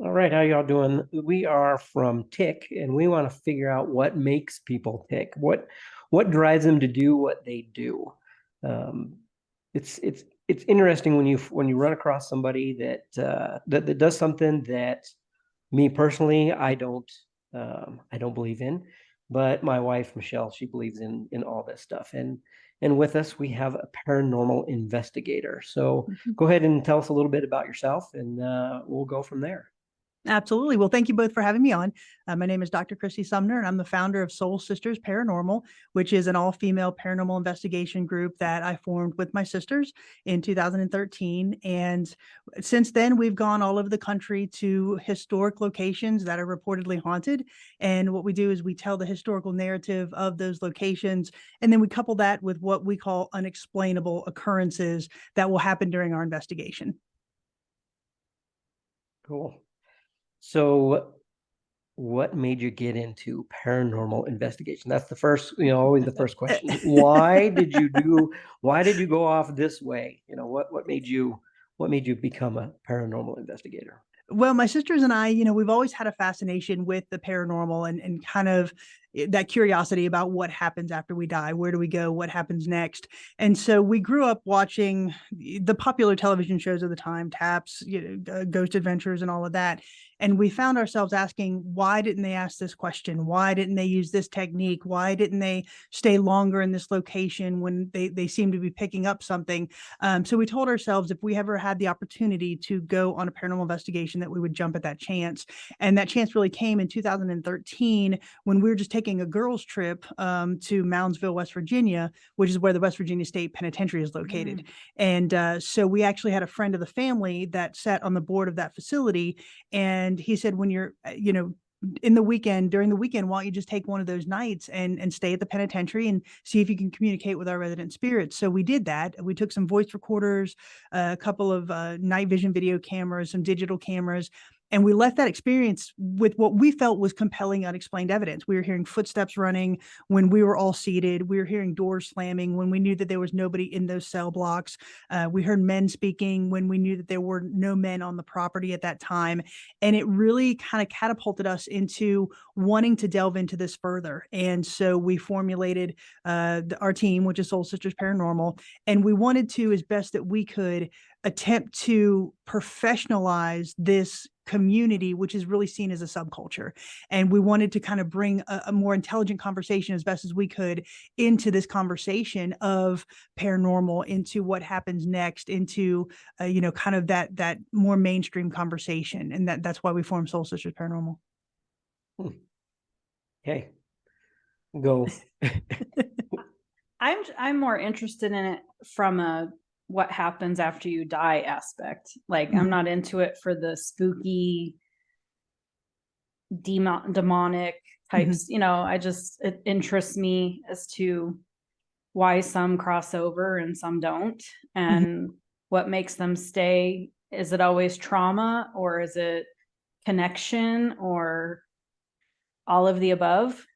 All right, how y'all doing? We are from Tick, and we want to figure out what makes people tick. What drives them to do what they do. Um, it's interesting when you run across somebody that does something that me personally I don't believe in, but my wife Michelle, she believes in all this stuff. And with us we have a paranormal investigator. So go ahead and tell us a little bit about yourself, and we'll go from there. Absolutely. Well, thank you both for having me on. My name is Dr. Kristy Sumner, and I'm the founder of Soul Sisters Paranormal, which is an all-female paranormal investigation group that I formed with my sisters in 2013. And since then, we've gone all over the country to historic locations that are reportedly haunted. And what we do is we tell the historical narrative of those locations, and then we couple that with what we call unexplainable occurrences that will happen during our investigation. Cool. So what made you get into paranormal investigation? That's the first, always the first question. Why did you go off this way? What made you become a paranormal investigator? Well, my sisters and I, we've always had a fascination with the paranormal and kind of that curiosity about what happens after we die. Where do we go? What happens next? And so we grew up watching the popular television shows of the time, Taps, Ghost Adventures, and all of that. And we found ourselves asking, why didn't they ask this question? Why didn't they use this technique? Why didn't they stay longer in this location when they seem to be picking up something? So we told ourselves if we ever had the opportunity to go on a paranormal investigation, that we would jump at that chance. And that chance really came in 2013 when we were just taking a girls' trip to Moundsville, West Virginia, which is where the West Virginia State Penitentiary is located. And so we actually had a friend of the family that sat on the board of that facility. And he said, when you're, during the weekend, why don't you just take one of those nights and stay at the penitentiary and see if you can communicate with our resident spirits? So we did that. We took some voice recorders, a couple of night vision video cameras, some digital cameras, and we left that experience with what we felt was compelling, unexplained evidence. We were hearing footsteps running when we were all seated. We were hearing doors slamming when we knew that there was nobody in those cell blocks. We heard men speaking when we knew that there were no men on the property at that time. And it really kind of catapulted us into wanting to delve into this further. And so we formulated our team, which is Soul Sisters Paranormal, and we wanted to, as best that we could, attempt to professionalize this community, which is really seen as a subculture. And we wanted to kind of bring a more intelligent conversation as best as we could into this conversation of paranormal, into what happens next, into, kind of that more mainstream conversation. And that's why we formed Soul Sisters Paranormal. Okay, go. I'm more interested in it from a what happens after you die aspect. Like, I'm not into it for the spooky demonic types. It interests me as to why some cross over and some don't, and what makes them stay. Is it always trauma, or is it connection, or all of the above?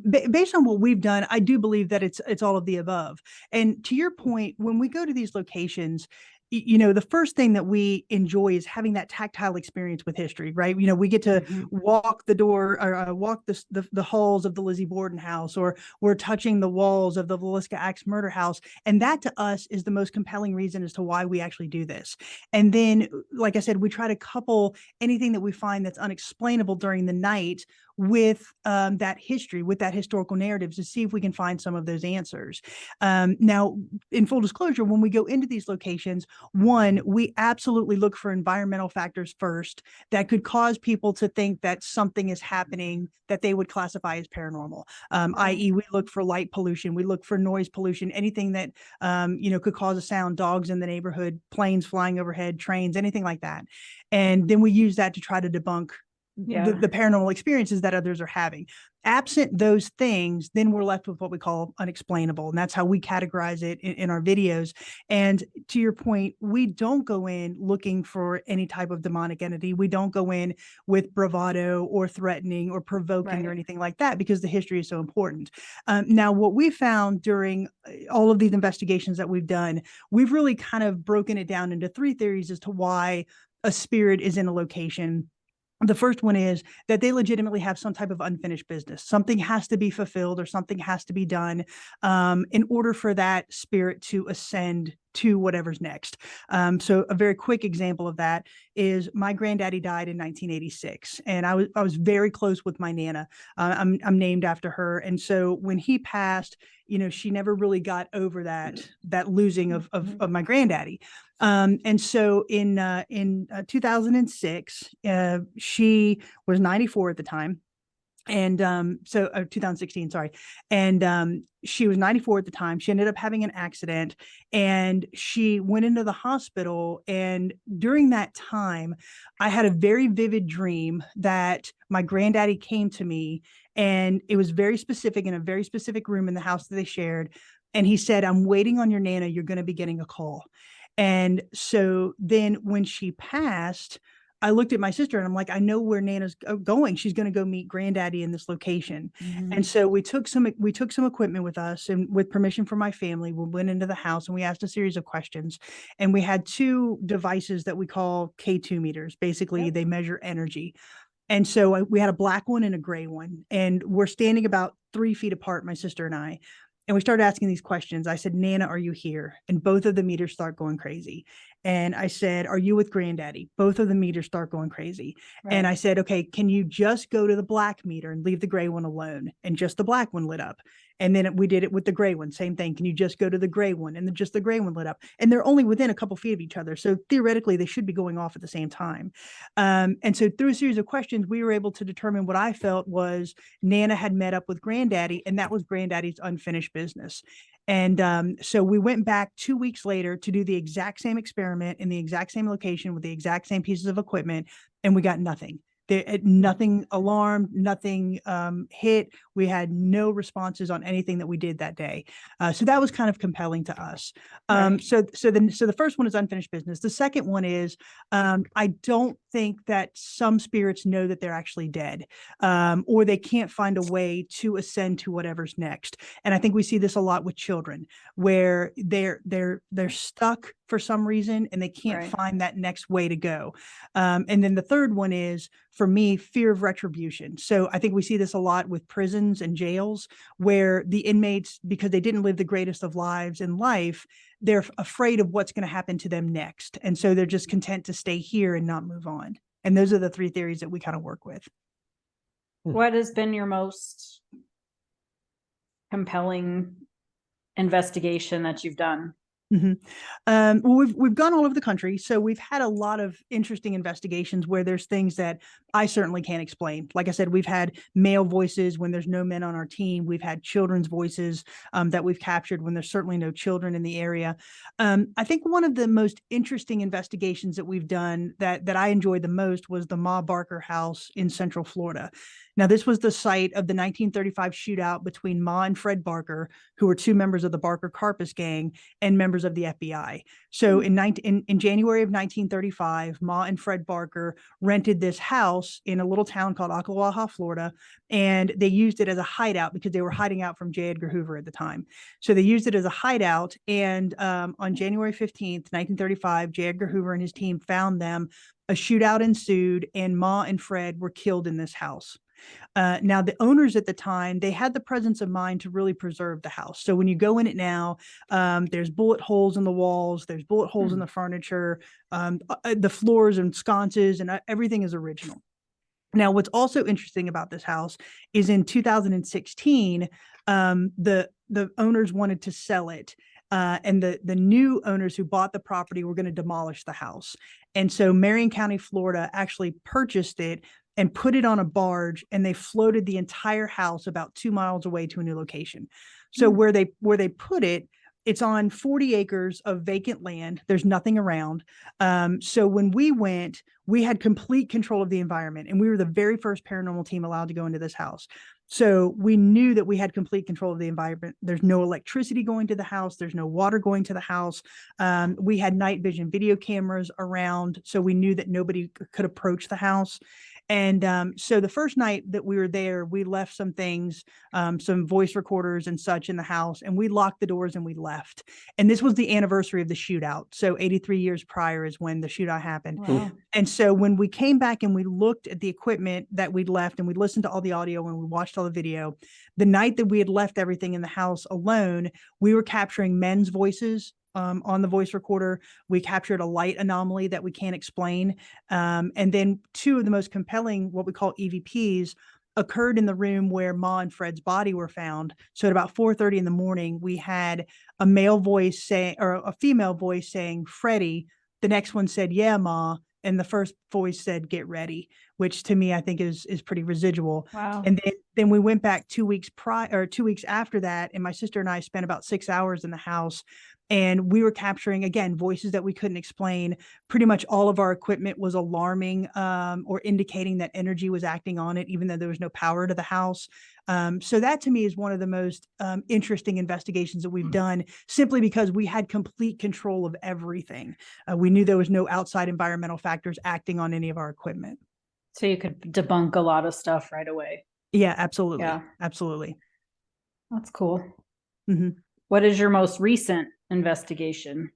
Based on what we've done, I do believe that it's all of the above. And to your point, when we go to these locations, the first thing that we enjoy is having that tactile experience with history, right? We get to walk the door, or walk the halls of the Lizzie Borden house, or we're touching the walls of the Villisca Axe murder house. And that to us is the most compelling reason as to why we actually do this. And then, like I said, we try to couple anything that we find that's unexplainable during the night with that history, with that historical narratives, to see if we can find some of those answers. Now, in full disclosure, when we go into these locations, one, we absolutely look for environmental factors first that could cause people to think that something is happening that they would classify as paranormal, i.e. we look for light pollution, we look for noise pollution, anything that, could cause a sound, dogs in the neighborhood, planes flying overhead, trains, anything like that. And then we use that to try to debunk the paranormal experiences that others are having. Absent those things, then we're left with what we call unexplainable. And that's how we categorize it in our videos. And to your point, we don't go in looking for any type of demonic entity. We don't go in with bravado or threatening or provoking or anything like that, because the history is so important. Now, what we found during all of these investigations that we've done, we've really kind of broken it down into three theories as to why a spirit is in a location, the first one is that they legitimately have some type of unfinished business. Something has to be fulfilled or something has to be done in order for that spirit to ascend to whatever's next. So a very quick example of that is my granddaddy died in 1986, and I was very close with my Nana. I'm named after her, and so when he passed, she never really got over that losing of my granddaddy. And so in 2006, she was 94 at the time. And 2016, sorry. And she was 94 at the time. She ended up having an accident and she went into the hospital. And during that time, I had a very vivid dream that my granddaddy came to me, and it was very specific, in a very specific room in the house that they shared. And he said, "I'm waiting on your Nana. You're going to be getting a call." And so then when she passed, I looked at my sister and I'm like, I know where Nana's going. She's going to go meet granddaddy in this location. Mhm. And so we took some equipment with us, and with permission from my family, we went into the house and we asked a series of questions. And we had two devices that we call K2 meters. Basically, Yep. they measure energy. And so we had a black one and a gray one, and we're standing about 3 feet apart, my sister and I. And we started asking these questions. I said, "Nana, are you here?" And both of the meters start going crazy. And I said, "Are you with granddaddy?" Both of the meters start going crazy. And I Right. said, "Okay, can you just go to the black meter and leave the gray one alone?" And just the black one lit up. And then we did it with the gray one. Same thing. "Can you just go to the gray one?" And then just the gray one lit up. And they're only within a couple feet of each other. So theoretically, they should be going off at the same time. And so through a series of questions, we were able to determine what I felt was Nana had met up with granddaddy, and that was granddaddy's unfinished business. And so we went back 2 weeks later to do the exact same experiment in the exact same location with the exact same pieces of equipment, and we got nothing. Nothing alarmed, nothing hit. We had no responses on anything that we did that day. So that was kind of compelling to us. Right. So the first one is unfinished business. The second one is I don't think that some spirits know that they're actually dead, or they can't find a way to ascend to whatever's next. And I think we see this a lot with children, where they're stuck for some reason and they can't Right. find that next way to go. And then the third one is, for me, fear of retribution. So I think we see this a lot with prisons and jails, where the inmates, because they didn't live the greatest of lives in life, they're afraid of what's going to happen to them next. And so they're just content to stay here and not move on. And those are the three theories that we kind of work with. What has been your most compelling investigation that you've done? Well, we've gone all over the country, so we've had a lot of interesting investigations where there's things that I certainly can't explain. Like I said, we've had male voices when there's no men on our team. We've had children's voices that we've captured when there's certainly no children in the area. I think one of the most interesting investigations that we've done that I enjoyed the most was the Ma Barker house in Central Florida. Now, this was the site of the 1935 shootout between Ma and Fred Barker, who were two members of the Barker Carpus gang and members of the FBI. So in January of 1935, Ma and Fred Barker rented this house in a little town called Ocklawaha, Florida, and they used it as a hideout because they were hiding out from J. Edgar Hoover at the time. So they used it as a hideout, and on January 15th, 1935, J. Edgar Hoover and his team found them. A shootout ensued, and Ma and Fred were killed in this house. Now, the owners at the time, they had the presence of mind to really preserve the house. So when you go in it now, there's bullet holes in the walls, there's bullet holes in the furniture, the floors and sconces, and everything is original. Now, what's also interesting about this house is in 2016, the owners wanted to sell it. And the new owners who bought the property were going to demolish the house. And so Marion County, Florida actually purchased it and put it on a barge, and they floated the entire house about 2 miles away to a new location. So where they put it, it's on 40 acres of vacant land. There's nothing around. So when we went, we had complete control of the environment, and we were the very first paranormal team allowed to go into this house. So we knew that we had complete control of the environment. There's no electricity going to the house. There's no water going to the house. We had night vision video cameras around, so we knew that nobody could approach the house. And so the first night that we were there, we left some things, some voice recorders and such in the house, and we locked the doors and we left. And this was the anniversary of the shootout. So 83 years prior is when the shootout happened. Wow. And so when we came back and we looked at the equipment that we'd left and we listened to all the audio and we watched all the video, the night that we had left everything in the house alone, we were capturing men's voices on the voice recorder. We captured a light anomaly that we can't explain. And then two of the most compelling, what we call EVPs, occurred in the room where Ma and Fred's body were found. So at about 4:30 in the morning, we had a male voice saying, or a female voice saying, Freddie. The next one said, yeah, Ma. And the first voice said, get ready, which to me, I think is pretty residual. Wow. And then we went back 2 weeks prior, or 2 weeks after that. And my sister and I spent about 6 hours in the house. And we were capturing, again, voices that we couldn't explain. Pretty much all of our equipment was alarming or indicating that energy was acting on it, even though there was no power to the house. So that to me is one of the most interesting investigations that we've done, simply because we had complete control of everything. We knew there was no outside environmental factors acting on any of our equipment. So you could debunk a lot of stuff right away. Yeah, absolutely. Yeah. Absolutely. That's cool. Mm-hmm. What is your most recent investigation?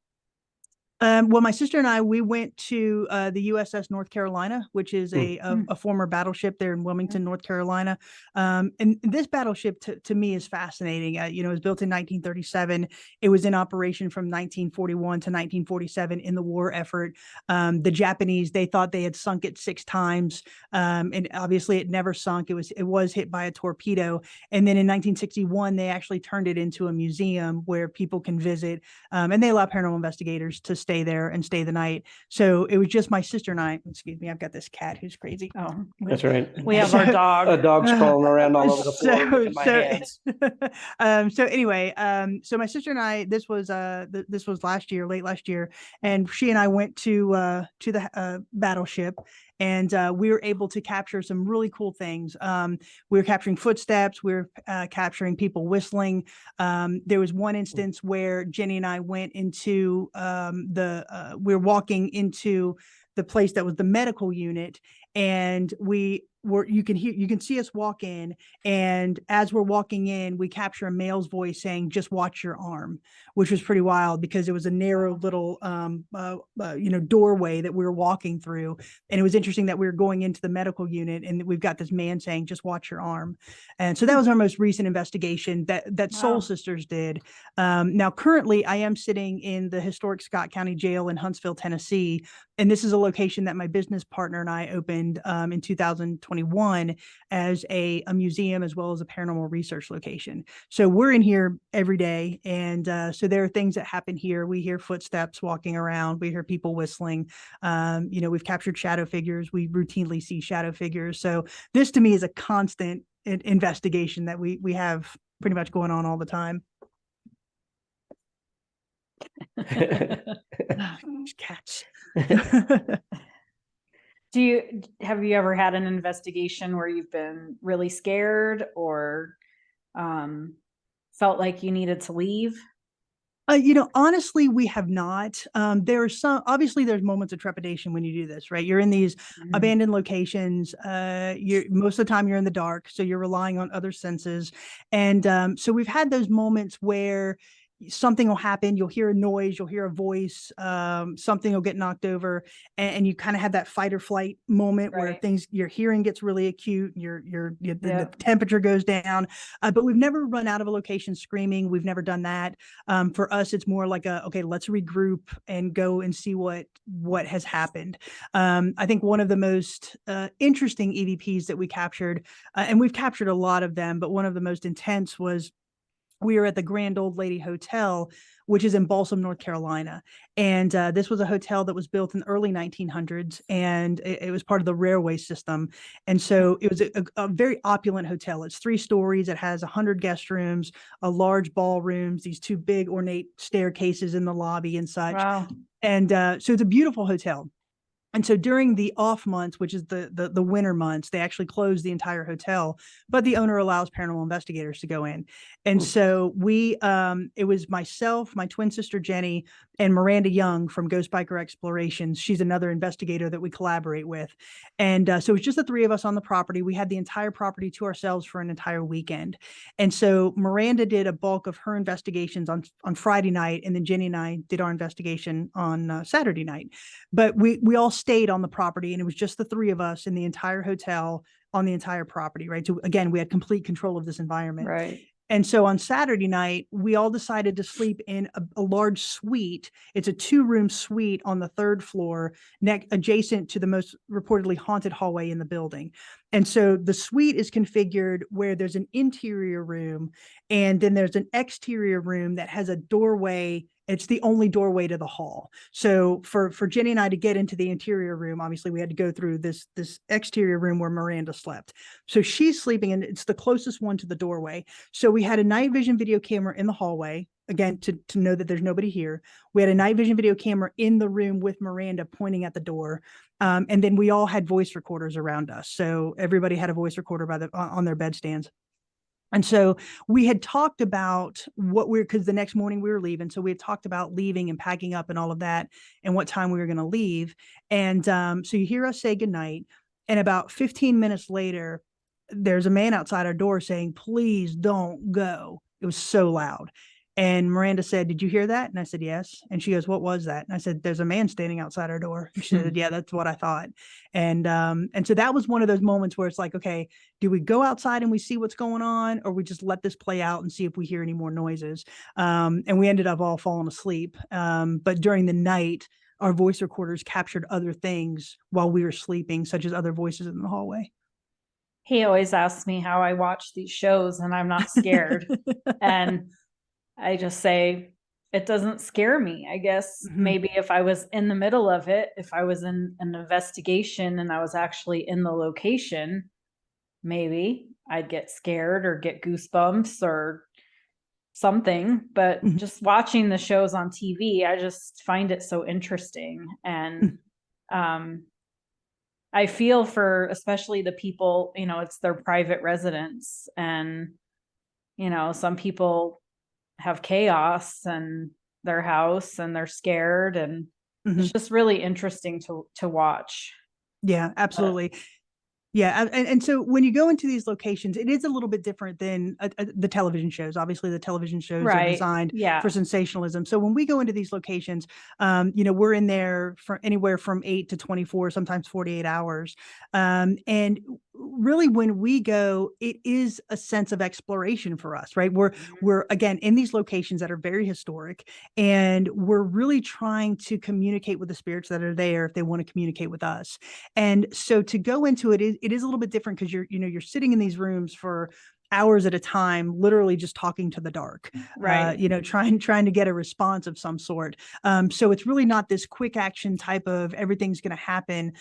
Well, my sister and I, we went to the USS North Carolina, which is a former battleship there in Wilmington, North Carolina. And this battleship to me is fascinating. It was built in 1937. It was in operation from 1941 to 1947 in the war effort. The Japanese, they thought they had sunk it 6 times. And obviously it never sunk. It was hit by a torpedo. And then in 1961, they actually turned it into a museum where people can visit. And they allow paranormal investigators to stay there and stay the night. So it was just my sister and I. Excuse me, I've got this cat who's crazy. Oh, That's right. we have our dog. A dog's crawling around all over the floor in my hands. So anyway, so my sister and I, this was last year, late last year, and she and I went to the battleship. And we were able to capture some really cool things. We were capturing footsteps. We were capturing people whistling. There was one instance where Jenny and I went into we were walking into the place that was the medical unit, and you can see us walk in, and as we're walking in, we capture a male's voice saying, just watch your arm, which was pretty wild because it was a narrow little doorway that we were walking through. And it was interesting that we were going into the medical unit and we've got this man saying, just watch your arm. And so that was our most recent investigation that Soul Sisters did. Now currently I am sitting in the historic Scott County Jail in Huntsville, Tennessee. And this is a location that my business partner and I opened in 2021 as a museum as well as a paranormal research location. So we're in here every day. And so there are things that happen here. We hear footsteps walking around. We hear people whistling. We've captured shadow figures. We routinely see shadow figures. So this to me is a constant investigation that we have pretty much going on all the time. Cats. Have you ever had an investigation where you've been really scared or felt like you needed to leave? Honestly, we have not. There's moments of trepidation when you do this, right? You're in these abandoned locations. Most of the time you're in the dark, so you're relying on other senses. And so we've had those moments where something will happen, you'll hear a noise, you'll hear a voice, something will get knocked over, and you kind of have that fight or flight moment where your hearing gets really acute, the temperature goes down. But we've never run out of a location screaming. We've never done that. For us, it's more like okay, let's regroup and go and see what has happened. I think one of the most interesting EVPs that we captured, and we've captured a lot of them, but one of the most intense was we were at the Grand Old Lady Hotel, which is in Balsam, North Carolina. And this was a hotel that was built in the early 1900s, and it was part of the railway system. And so it was a very opulent hotel. It's 3 stories. It has 100 guest rooms, a large ballrooms, these 2 big ornate staircases in the lobby and such. Wow. And so it's a beautiful hotel. And so during the off months, which is the winter months, they actually close the entire hotel, but the owner allows paranormal investigators to go in. And so it was myself, my twin sister Jenny, and Miranda Young from Ghost Biker Explorations. She's another investigator that we collaborate with. And so it was just the three of us on the property. We had the entire property to ourselves for an entire weekend. And so Miranda did a bulk of her investigations on Friday night, and then Jenny and I did our investigation on Saturday night. But we all stayed on the property, and it was just the three of us in the entire hotel on the entire property, right? So again, we had complete control of this environment. Right. And so on Saturday night, we all decided to sleep in a large suite. It's a 2-room suite on the 3rd floor, adjacent to the most reportedly haunted hallway in the building. And so the suite is configured where there's an interior room, and then there's an exterior room that has a doorway. It's the only doorway to the hall. So for Jenny and I to get into the interior room, obviously we had to go through this exterior room where Miranda slept. So she's sleeping, and it's the closest one to the doorway. So we had a night vision video camera in the hallway, again, to know that there's nobody here. We had a night vision video camera in the room with Miranda pointing at the door. And then we all had voice recorders around us. So everybody had a voice recorder on their bedstands. And so we had talked about because the next morning we were leaving. So we had talked about leaving and packing up and all of that and what time we were going to leave. And so you hear us say goodnight. And about 15 minutes later, there's a man outside our door saying, "Please don't go." It was so loud. And Miranda said, "Did you hear that?" And I said, "Yes." And she goes, "What was that?" And I said, "There's a man standing outside our door." And she said, "Yeah, that's what I thought." And so that was one of those moments where it's like, okay, do we go outside and we see what's going on, or we just let this play out and see if we hear any more noises? And we ended up all falling asleep. But during the night, our voice recorders captured other things while we were sleeping, such as other voices in the hallway. He always asks me how I watch these shows, and I'm not scared. And I just say, it doesn't scare me. I guess maybe if I was in the middle of it, if I was in an investigation and I was actually in the location, maybe I'd get scared or get goosebumps or something. But just watching the shows on TV, I just find it so interesting. And I feel for especially the people, it's their private residence. And, some people have chaos in their house and they're scared, and it's just really interesting to watch. Yeah, absolutely. Yeah. And so when you go into these locations, it is a little bit different than the television shows. Obviously, the television shows are designed for sensationalism. So when we go into these locations, we're in there for anywhere from 8 to 24, sometimes 48 hours. And really, when we go, it is a sense of exploration for us, right? We're again in these locations that are very historic, and we're really trying to communicate with the spirits that are there if they want to communicate with us. And so to go into it is a little bit different, because you're sitting in these rooms for hours at a time, literally just talking to the dark, right? Trying to get a response of some sort. So it's really not this quick action type of everything's going to happen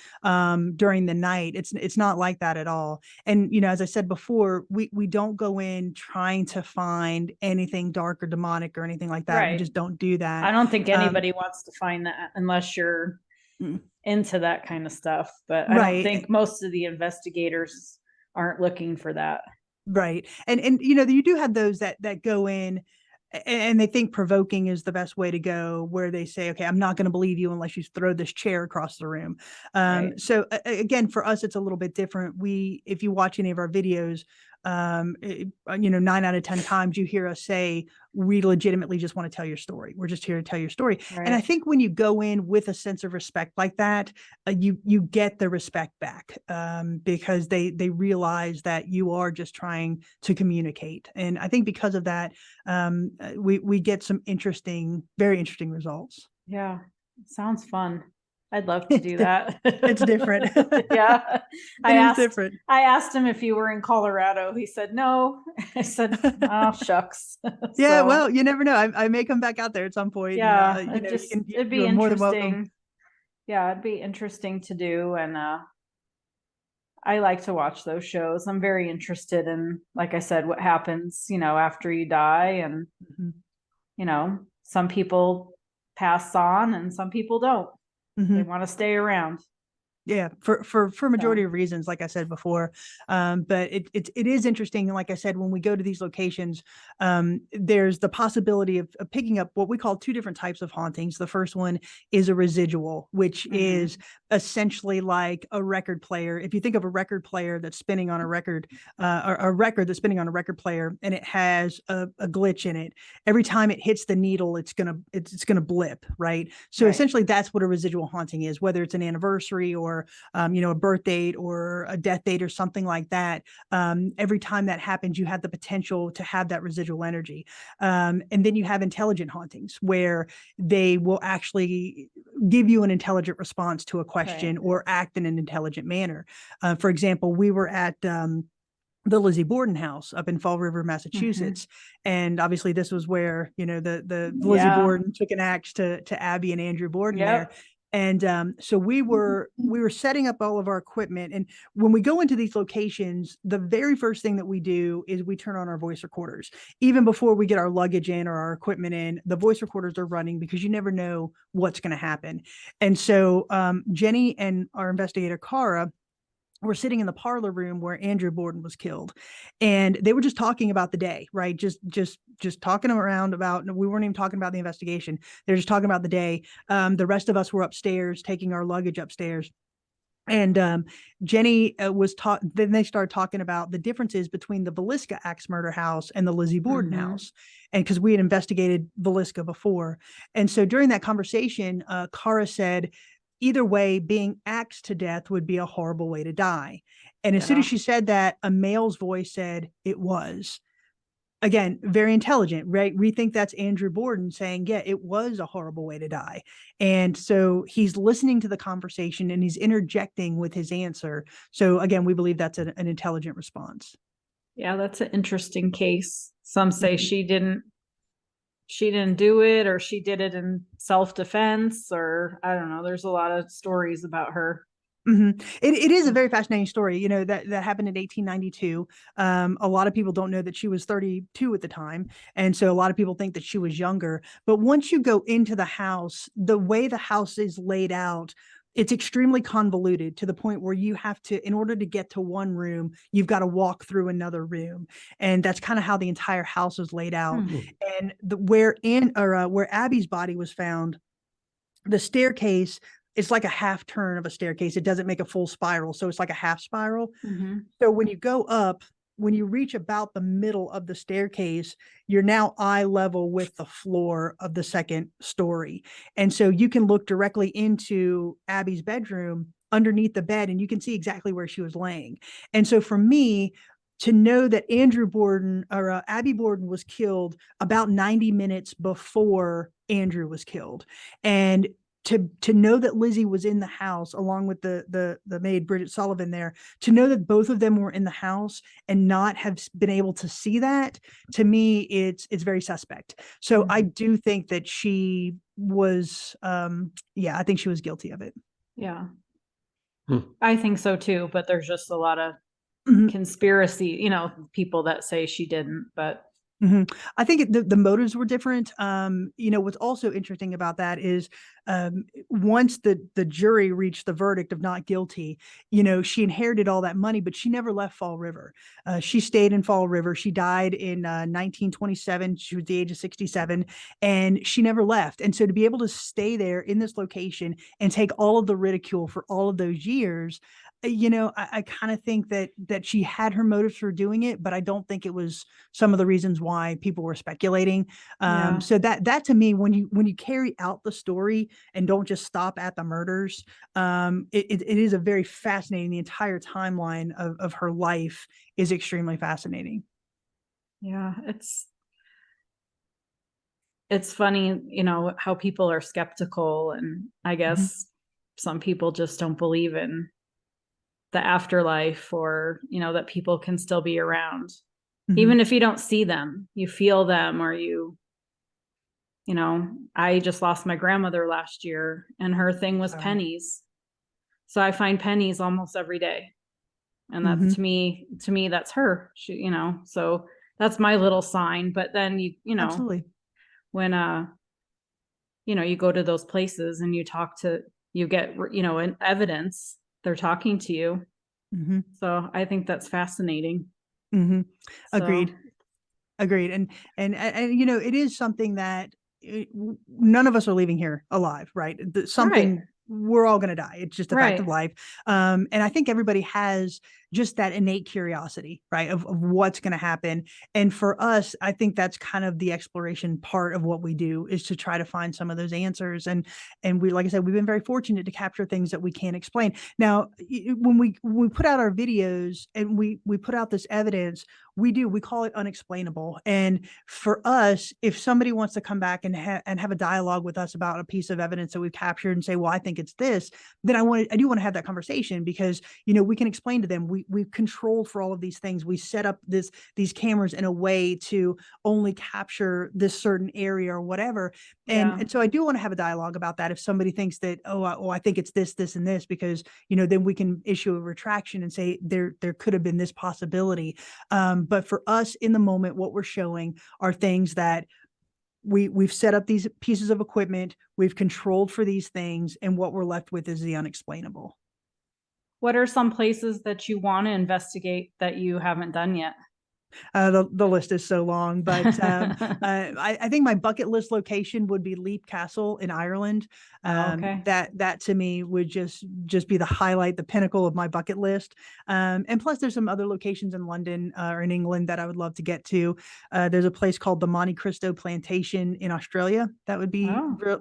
during the night. It's not like that at all. And as I said before, we don't go in trying to find anything dark or demonic or anything like that. Right. We just don't do that. I don't think anybody wants to find that unless you're into that kind of stuff. But I don't think most of the investigators aren't looking for that. Right. And you do have those that go in and they think provoking is the best way to go, where they say, "Okay, I'm not going to believe you unless you throw this chair across the room." So again, for us, it's a little bit different. If you watch any of our videos, 9 out of 10 times you hear us say, "We legitimately just want to tell your story. We're just here to tell your story." Right. And I think when you go in with a sense of respect like that, you get the respect back, because they realize that you are just trying to communicate. And I think because of that, we get some very interesting results. Yeah, sounds fun. I'd love to do that. It's different. Yeah. Different. I asked him if you were in Colorado. He said no. I said, "Oh, shucks." Yeah, well, you never know. I may come back out there at some point. Yeah, and, it'd be more than welcome. interesting. Yeah, it'd be interesting to do. And I like to watch those shows. I'm very interested in, like I said, what happens, after you die. And, some people pass on and some people don't. They want to stay around. Yeah, for majority of reasons, like I said before. But it is interesting. And like I said, when we go to these locations, there's the possibility of picking up what we call two different types of hauntings. The first one is a residual, which is essentially like a record player. If you think of a record player that's spinning on a record, or a record that's spinning on a record player, and it has a glitch in it, every time it hits the needle, it's gonna blip, right? So essentially, that's what a residual haunting is, whether it's an anniversary or a birth date or a death date or something like that. Every time that happens, you have the potential to have that residual energy. And then you have intelligent hauntings where they will actually give you an intelligent response to a question or act in an intelligent manner. For example, we were at the Lizzie Borden house up in Fall River, Massachusetts. And obviously this was where, the Lizzie Borden took an axe to Abby and Andrew Borden there. And so we were setting up all of our equipment. And when we go into these locations, the very first thing that we do is we turn on our voice recorders. Even before we get our luggage in or our equipment in, the voice recorders are running because you never know what's going to happen. And so Jenny and our investigator, Cara, were sitting in the parlor room where Andrew Borden was killed. And they were just talking about the day, right? Just talking around about, we weren't even talking about the investigation. They're just talking about the day. The rest of us were upstairs taking our luggage upstairs. And Jenny was taught, then they started talking about the differences between the Villisca axe murder house and the Lizzie Borden house. And because we had investigated Villisca before. And so during that conversation, Cara said, either way, being axed to death would be a horrible way to die. And as soon as she said that, a male's voice said it was. Again, very intelligent, right? We think that's Andrew Borden saying, yeah, it was a horrible way to die. And so he's listening to the conversation and he's interjecting with his answer. So again, we believe that's an intelligent response. Yeah, that's an interesting case. Some say she didn't do it, or she did it in self-defense, or I don't know. There's a lot of stories about her. It is a very fascinating story, that happened in 1892. A lot of people don't know that she was 32 at the time. And so a lot of people think that she was younger. But once you go into the house, the way the house is laid out, it's extremely convoluted to the point where you have to, in order to get to one room, you've got to walk through another room. And that's kind of how the entire house is laid out. And where Abby's body was found, the staircase, it's like a half turn of a staircase. It doesn't make a full spiral. So it's like a half spiral. So when you go up, when you reach about the middle of the staircase, you're now eye level with the floor of the second story. And so you can look directly into Abby's bedroom underneath the bed, and you can see exactly where she was laying. And so for me, to know that Andrew Borden or Abby Borden was killed about 90 minutes before Andrew was killed, and to know that Lizzie was in the house along with the maid Bridget Sullivan there, to know that both of them were in the house and not have been able to see that, to me, it's very suspect. So I do think that she was, I think she was guilty of it. Yeah. I think so too, but there's just a lot of conspiracy, people that say she didn't, but I think the motives were different. What's also interesting about that is once the jury reached the verdict of not guilty, she inherited all that money, but she never left Fall River. She stayed in Fall River. She died in 1927. She was the age of 67, and she never left. And so to be able to stay there in this location and take all of the ridicule for all of those years, I kind of think that she had her motives for doing it, but I don't think it was some of the reasons why people were speculating. So that to me, when you carry out the story and don't just stop at the murders, it is a very fascinating. The entire timeline of her life is extremely fascinating. Yeah, it's funny, how people are skeptical, and I guess some people just don't believe in the afterlife, or that people can still be around. Even if you don't see them, you feel them, or I just lost my grandmother last year, and her thing was pennies. So I find pennies almost every day, and that's to me that's her. She, so that's my little sign. But then Absolutely. When you go to those places and you get an evidence, they're talking to you. Mm-hmm. So I think that's fascinating. Mm-hmm. Agreed. So, Agreed. And you know, it is something that none of us are leaving here alive, right? Something we're all going to die. It's just a fact of life. And I think everybody has just that innate curiosity, right? Of what's going to happen. And for us, I think that's kind of the exploration part of what we do, is to try to find some of those answers. And we, like I said, we've been very fortunate to capture things that we can't explain. Now, when we put out our videos and we put out this evidence, we call it unexplainable. And for us, if somebody wants to come back and have a dialogue with us about a piece of evidence that we've captured and say, well, I think it's this, then I do want to have that conversation, because, you know, we can explain to them, we've controlled for all of these things. We set up these cameras in a way to only capture this certain area or whatever. And so I do want to have a dialogue about that. If somebody thinks that, I think it's this, this, and this, because, you know, then we can issue a retraction and say there could have been this possibility. But for us in the moment, what we're showing are things that we've set up these pieces of equipment, we've controlled for these things, and what we're left with is the unexplainable. what are some places that you want to investigate that you haven't done yet? The list is so long, but I think my bucket list location would be Leap Castle in Ireland. Okay. That to me would just be the highlight, the pinnacle of my bucket list. And plus, there's some other locations in London or in England that I would love to get to. There's a place called the Monte Cristo Plantation in Australia that would be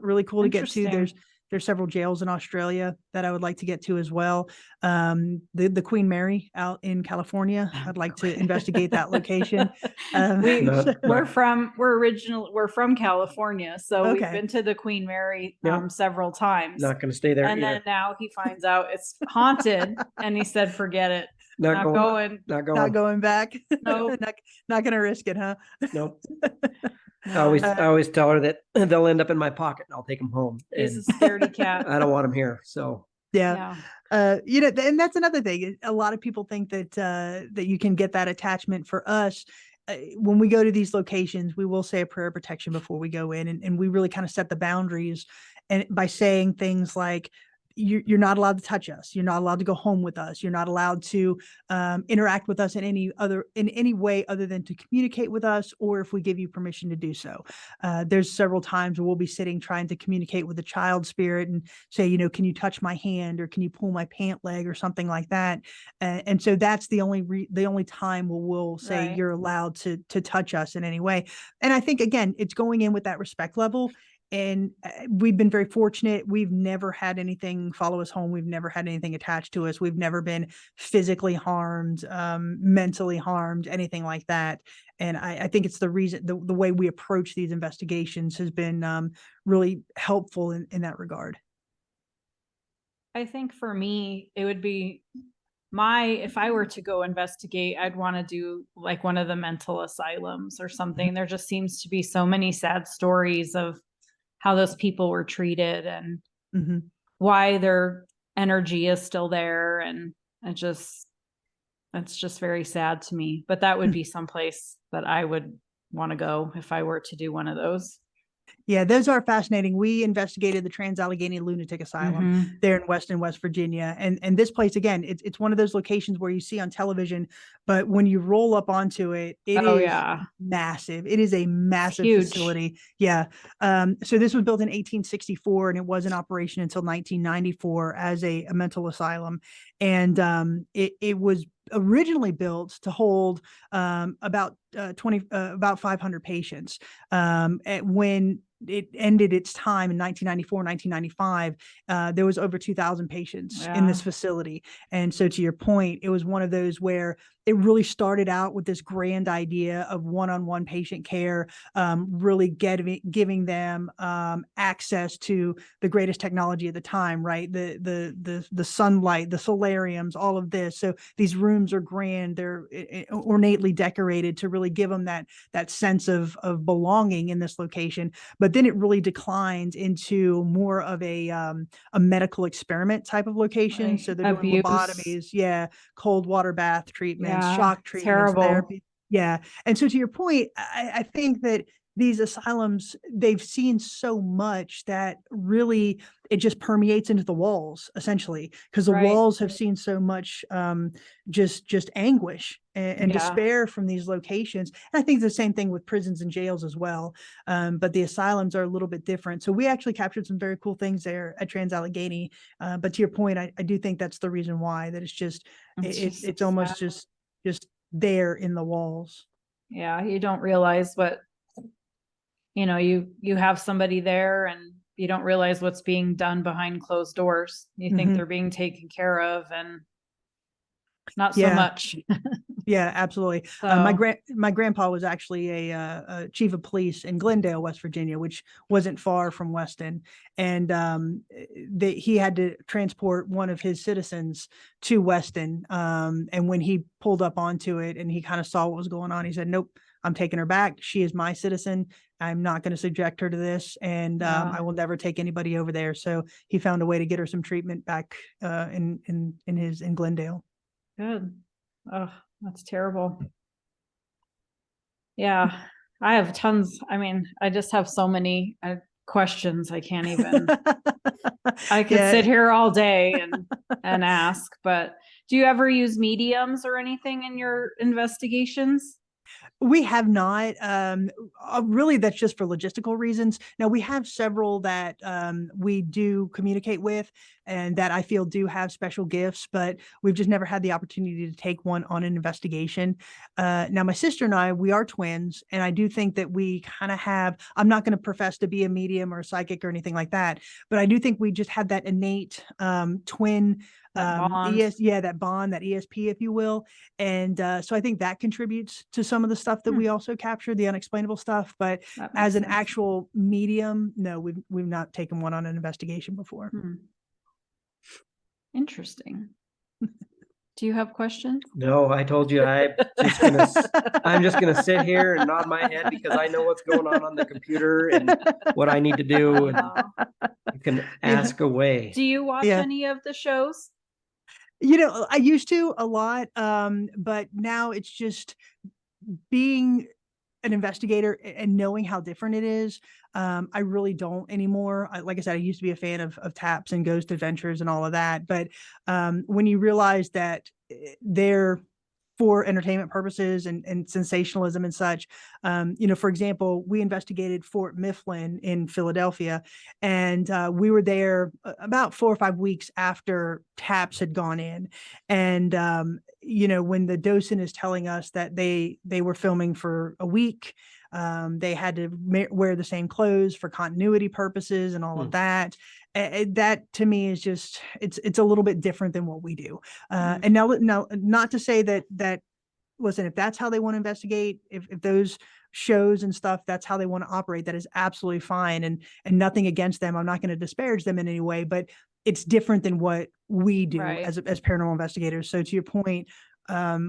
really cool to get to. There's several jails in Australia that I would like to get to as well. The Queen Mary out in California, I'd like to investigate that location. We're from California, so we've been to the Queen Mary several times. Not going to stay there. And then now he finds out it's haunted, and he said, "Forget it, not going back. No, not going to risk it, huh?" Nope. I always tell her that they'll end up in my pocket and I'll take them home. He's a scaredy cat. I don't want them here. So yeah. You know, and that's another thing. A lot of people think that that you can get that attachment. For us, when we go to these locations, we will say a prayer of protection before we go in, and we really kind of set the boundaries, and by saying things like, you're not allowed to touch us. You're not allowed to go home with us. You're not allowed to interact with us in any way other than to communicate with us, or if we give you permission to do so. There's several times where we'll be sitting trying to communicate with a child spirit and say, you know, can you touch my hand, or can you pull my pant leg, or something like that. And so that's the only time where we'll say you're allowed to touch us in any way. And I think, again, it's going in with that respect level. And we've been very fortunate. We've never had anything follow us home. We've never had anything attached to us. We've never been physically harmed, mentally harmed, anything like that. And I think it's the reason, the way we approach these investigations has been really helpful in that regard. I think for me, it would be if I were to go investigate, I'd want to do like one of the mental asylums or something. There just seems to be so many sad stories of how those people were treated and why their energy is still there. And it's just very sad to me, but that would be someplace that I would want to go if I were to do one of those. Yeah, those are fascinating. We investigated the Trans-Allegheny Lunatic Asylum there in Weston, West Virginia. And this place, again, it's one of those locations where you see on television, but when you roll up onto it, it is massive. It is a massive facility. Yeah. So this was built in 1864, and it was in operation until 1994 as a mental asylum. And it was originally built to hold about 500 patients. When it ended its time in 1994, 1995, there was over 2,000 patients in this facility. And so, to your point, it was one of those where it really started out with this grand idea of one-on-one patient care, really giving them access to the greatest technology at the time, right? The sunlight, the solariums, all of this. So these rooms are grand, they're ornately decorated to really give them that sense of belonging in this location. But then it really declines into more of a medical experiment type of location. So they're doing lobotomies, cold water bath treatments, shock treatments, therapy. Yeah. And so, to your point, I think that these asylums, they've seen so much that really it just permeates into the walls, essentially, because the Right. walls have seen so much just anguish and Yeah. despair from these locations. And I think the same thing with prisons and jails as well. But the asylums are a little bit different. So we actually captured some very cool things there at Trans-Allegheny. But to your point, I do think that's the reason why, that it's just it's almost sad. just there in the walls. Yeah, you don't realize what, you have somebody there and you don't realize what's being done behind closed doors. You think they're being taken care of, and not so much. Yeah, absolutely. My grandpa was actually a chief of police in Glendale, West Virginia, which wasn't far from Weston, and he had to transport one of his citizens to Weston. And when he pulled up onto it and he kind of saw what was going on, he said, "Nope, I'm taking her back. She is my citizen. I'm not going to subject her to this, and I will never take anybody over there." So he found a way to get her some treatment back in Glendale. Good. Oh, that's terrible. Yeah, I have tons. I mean, I just have so many questions. I can't even. I could sit here all day and ask. But do you ever use mediums or anything in your investigations? We have not. Really, that's just for logistical reasons. Now, we have several that we do communicate with and that I feel do have special gifts, but we've just never had the opportunity to take one on an investigation. Now, my sister and I, we are twins, and I do think that we kind of have, I'm not going to profess to be a medium or a psychic or anything like that, but I do think we just have that innate twin That bond. that bond, that ESP, if you will. And so I think that contributes to some of the stuff that we also capture, the unexplainable stuff. But as an actual medium, no, we've not taken one on an investigation before. Interesting. Do you have questions? No, I told you I'm just gonna sit here and nod my head because I know what's going on the computer and what I need to do, and you can ask away. Do you watch any of the shows? I used to a lot, but now it's just being an investigator and knowing how different it is. I really don't anymore. Like I said, I used to be a fan of TAPS and Ghost Adventures and all of that. But when you realize that they're for entertainment purposes and sensationalism and such, for example, we investigated Fort Mifflin in Philadelphia, and we were there about 4 or 5 weeks after TAPS had gone in. And when the docent is telling us that they were filming for a week, they had to wear the same clothes for continuity purposes and all of that. That to me is just, it's a little bit different than what we do. And now, not to say that, listen, if that's how they want to investigate, if those shows and stuff, that's how they want to operate, that is absolutely fine. And nothing against them. I'm not going to disparage them in any way, but it's different than what we do as paranormal investigators. So to your point,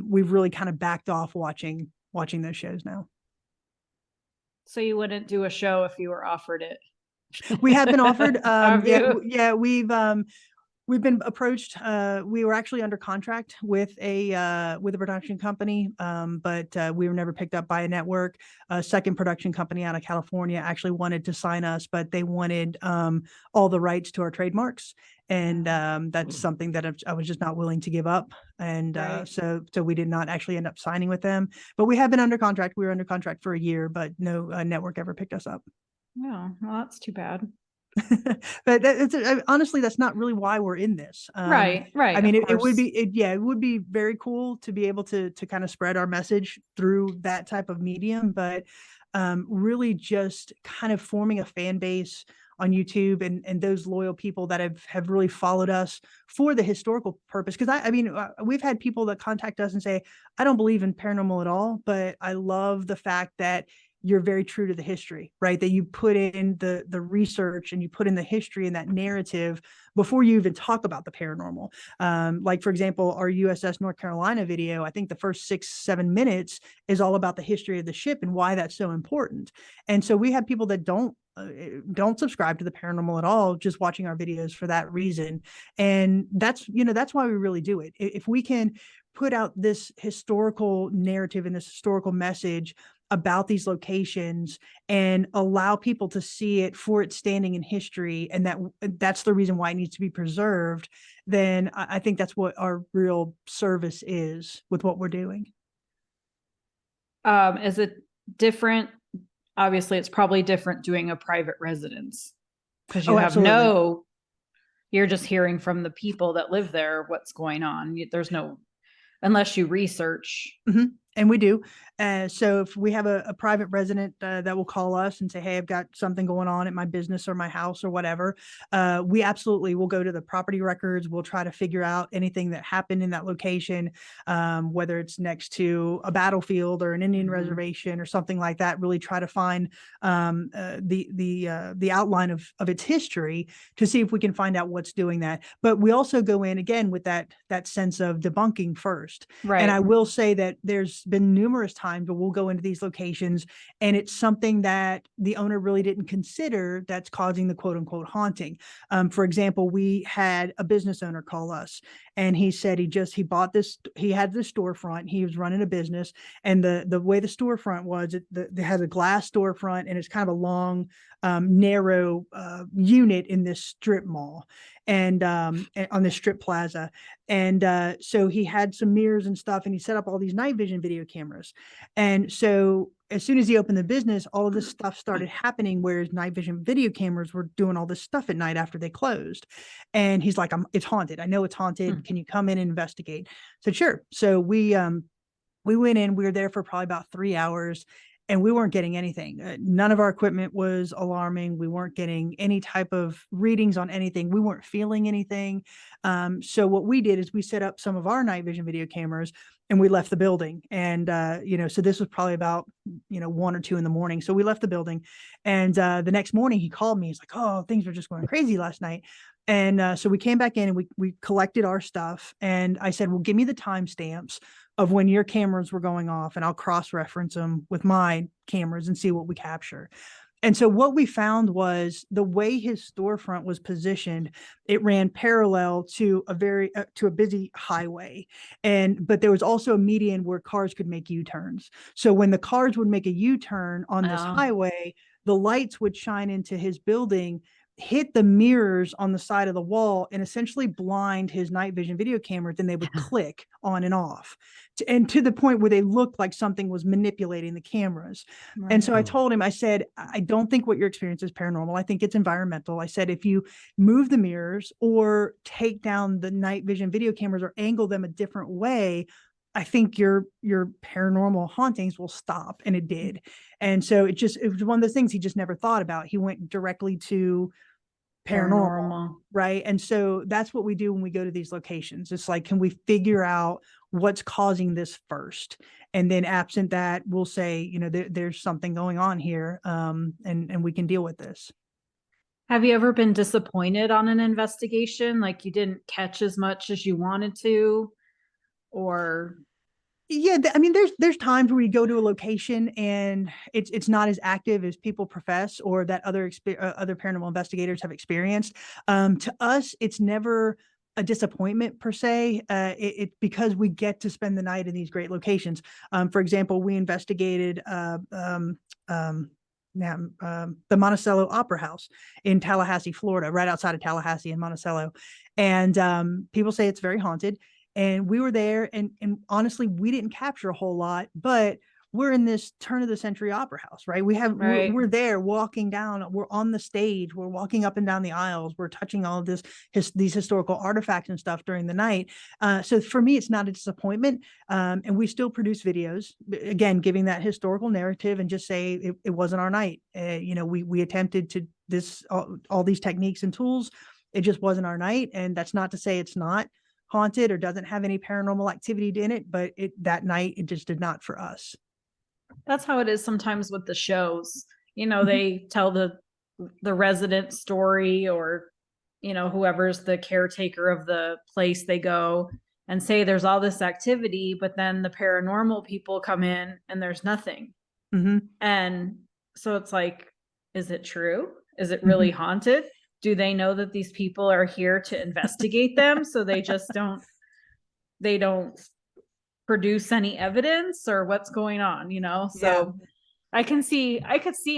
we've really kind of backed off watching those shows now. So you wouldn't do a show if you were offered it? We have been offered. We've been approached. We were actually under contract with a production company, but we were never picked up by a network. A second production company out of California actually wanted to sign us, but they wanted all the rights to our trademarks, and that's something that I was just not willing to give up. And so we did not actually end up signing with them. But we have been under contract. We were under contract for a year, but no network ever picked us up. Yeah, well, that's too bad. But honestly, that's not really why we're in this. Right. I mean, it would be very cool to be able to kind of spread our message through that type of medium, but really just kind of forming a fan base on YouTube and those loyal people that have really followed us for the historical purpose. Because I mean, we've had people that contact us and say, I don't believe in paranormal at all, but I love the fact that you're very true to the history, right? That you put in the research and you put in the history and that narrative before you even talk about the paranormal. Like, for example, our USS North Carolina video, I think the first 6-7 minutes is all about the history of the ship and why that's so important. And so we have people that don't subscribe to the paranormal at all, just watching our videos for that reason. And that's why we really do it. If we can put out this historical narrative and this historical message about these locations and allow people to see it for its standing in history, and that's the reason why it needs to be preserved, then I think that's what our real service is with what we're doing. Is it different? Obviously, it's probably different doing a private residence because you have absolutely. you're just hearing from the people that live there what's going on. There's no, unless you research. Mm-hmm. And we do. So if we have a private resident that will call us and say, hey, I've got something going on at my business or my house or whatever, we absolutely will go to the property records. We'll try to figure out anything that happened in that location, whether it's next to a battlefield or an Indian reservation or something like that. Really try to find the outline of its history to see if we can find out what's doing that. But we also go in again with that sense of debunking first. Right. And I will say that there's been numerous times where we'll go into these locations and it's something that the owner really didn't consider that's causing the quote unquote haunting. For example, we had a business owner call us and he said he bought this, he had this storefront, he was running a business, and the way the storefront was, it has a glass storefront and it's kind of a long, narrow unit in this strip mall and on this strip plaza. And so he had some mirrors and stuff, and he set up all these night vision video cameras. And so as soon as he opened the business, all of this stuff started happening, whereas night vision video cameras were doing all this stuff at night after they closed. And he's like, it's haunted. I know it's haunted. Can you come in and investigate? I said, sure. So we went in, we were there for probably about 3 hours. And we weren't getting anything. None of our equipment was alarming. We weren't getting any type of readings on anything. We weren't feeling anything. So what we did is we set up some of our night vision video cameras and we left the building. And, so this was probably about, 1 or 2 in the morning. So we left the building, and the next morning he called me. He's like, oh, things were just going crazy last night. And so we came back in and we collected our stuff. And I said, well, give me the timestamps of when your cameras were going off, and I'll cross-reference them with my cameras and see what we capture. And so what we found was the way his storefront was positioned, it ran parallel to a busy highway. But there was also a median where cars could make U-turns. So when the cars would make a U-turn on this highway, the lights would shine into his building, hit the mirrors on the side of the wall, and essentially blind his night vision video cameras, and they would click on and off, and to the point where they looked like something was manipulating the cameras. Right. And so I told him, I said, I don't think what your experience is paranormal. I think it's environmental. I said, if you move the mirrors or take down the night vision video cameras or angle them a different way, I think your paranormal hauntings will stop. And it did. And so it was one of those things he just never thought about. He went directly to paranormal, right? And so that's what we do when we go to these locations. It's like, can we figure out what's causing this first? And then absent that, we'll say, there's something going on here, and we can deal with this. Have you ever been disappointed on an investigation? Like you didn't catch as much as you wanted to? Or yeah, I mean, there's times where you go to a location and it's not as active as people profess, or that other paranormal investigators have experienced. To us, it's never a disappointment per se. It's because we get to spend the night in these great locations. For example, we investigated the Monticello Opera House in Tallahassee, Florida, right outside of Tallahassee in Monticello, and people say it's very haunted. And we were there, and honestly, we didn't capture a whole lot, but we're in this turn of the century opera house, right? We're there walking down, we're on the stage, we're walking up and down the aisles, we're touching all of these historical artifacts and stuff during the night. So for me, it's not a disappointment. And we still produce videos, again, giving that historical narrative, and just say it wasn't our night. We attempted to all these techniques and tools. It just wasn't our night. And that's not to say it's not haunted or doesn't have any paranormal activity in it, but that night it just did not for us. That's how it is sometimes with the shows. They tell the resident story, or whoever's the caretaker of the place they go, and say there's all this activity, but then the paranormal people come in and there's nothing. And so it's like, is it true? Is it really haunted? Do they know that these people are here to investigate them? So they just don't produce any evidence, or what's going on, So I could see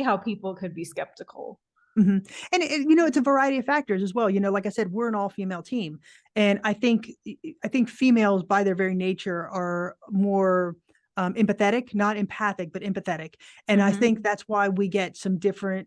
how people could be skeptical. And it's a variety of factors as well. Like I said, we're an all-female team, and I think females by their very nature are more empathetic, not empathic, but empathetic. And I think that's why we get some different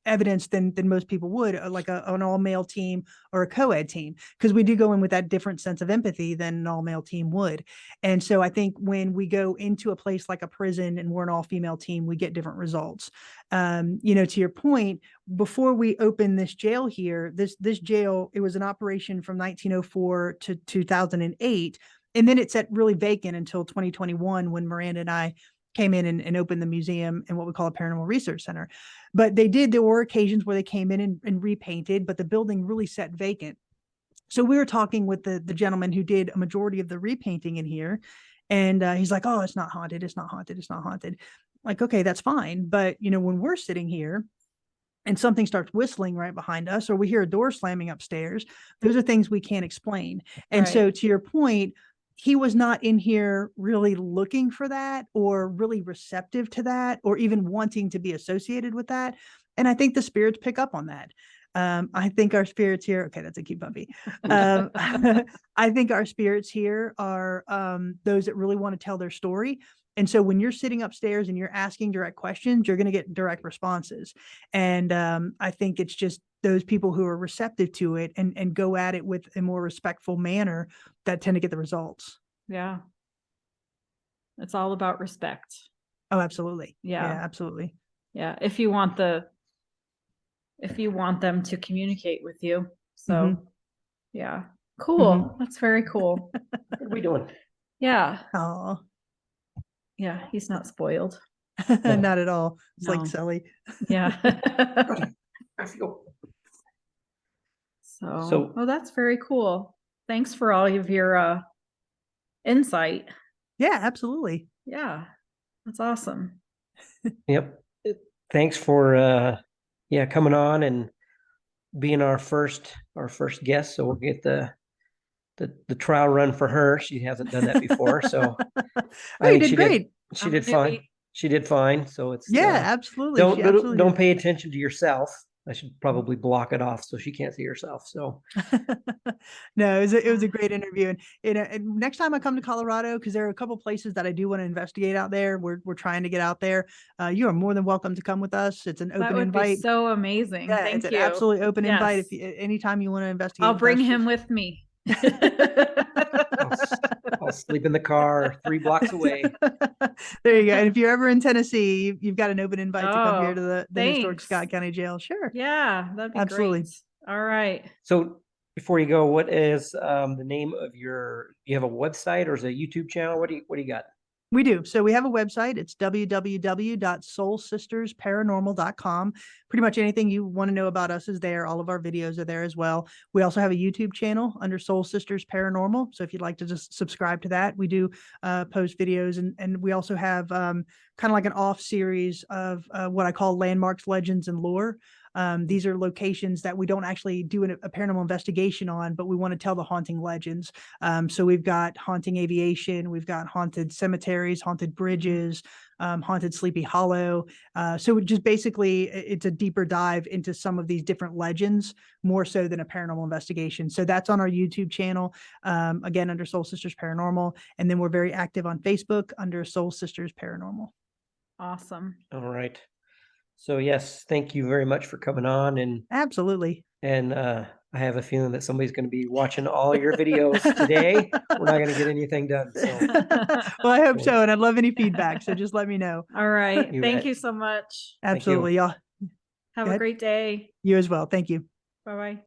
evidence than most people would, like an all-male team or a co-ed team, because we do go in with that different sense of empathy than an all-male team would. And so I think when we go into a place like a prison and we're an all-female team, we get different results. To your point, before we opened this jail here, this jail, it was an operation from 1904 to 2008. And then it sat really vacant until 2021 when Miranda and I came in and opened the museum and what we call a paranormal research center. But there were occasions where they came in and repainted, but the building really sat vacant. So we were talking with the gentleman who did a majority of the repainting in here. And he's like, oh, it's not haunted. It's not haunted. It's not haunted. Like, okay, that's fine. But, when we're sitting here and something starts whistling right behind us, or we hear a door slamming upstairs, those are things we can't explain. And so to your point, he was not in here really looking for that or really receptive to that or even wanting to be associated with that. And I think the spirits pick up on that. I think our spirits here, okay, that's a cute puppy. I think our spirits here are those that really want to tell their story. And so when you're sitting upstairs and you're asking direct questions, you're going to get direct responses. And I think it's just those people who are receptive to it and go at it with a more respectful manner that tend to get the results. Yeah. It's all about respect. Oh, absolutely. Yeah, absolutely. Yeah. If you want them to communicate with you. So yeah. Cool. That's very cool. What are we doing? Yeah. Oh. Yeah, he's not spoiled. Not at all. It's like Sully. Yeah. I feel. So, that's very cool. Thanks for all of your insight. Yeah, absolutely. Yeah, that's awesome. Yep. Thanks for coming on and being our first guest. So we'll get the trial run for her. She hasn't done that before, so you did great. She did fine. She did fine. So it's absolutely. Don't pay attention to yourself. I should probably block it off so she can't see herself. So no, it was a great interview. And next time I come to Colorado, because there are a couple places that I do want to investigate out there. We're trying to get out there. You are more than welcome to come with us. It's an open invite. Be so amazing. Yeah, Thank it's you. An absolutely open invite. If anytime you want to investigate, I'll bring him with me. I'll sleep in the car 3 blocks away. There you go. And if you're ever in Tennessee, you've got an open invite to come here to the historic Scott County Jail. Sure. Yeah, that'd be absolutely great. All right. So before you go, what is the name of do you have a website or is it a YouTube channel? What do you got? We do. So we have a website. It's www.soulsistersparanormal.com. Pretty much anything you want to know about us is there. All of our videos are there as well. We also have a YouTube channel under Soul Sisters Paranormal. So if you'd like to just subscribe to that, we do post videos. And we also have kind of like an off series of what I call landmarks, legends, and lore. These are locations that we don't actually do a paranormal investigation on, but we want to tell the haunting legends. So we've got haunting aviation, we've got haunted cemeteries, haunted bridges, haunted Sleepy Hollow. So just basically, it's a deeper dive into some of these different legends, more so than a paranormal investigation. So that's on our YouTube channel, again, under Soul Sisters Paranormal. And then we're very active on Facebook under Soul Sisters Paranormal. Awesome. All right. So yes, thank you very much for coming on. And absolutely. And I have a feeling that somebody's going to be watching all your videos today. We're not going to get anything done. So. Well, I hope so. And I'd love any feedback. So just let me know. All right. Thank you so much. Absolutely. Y'all. Have a great day. You as well. Thank you. Bye-bye.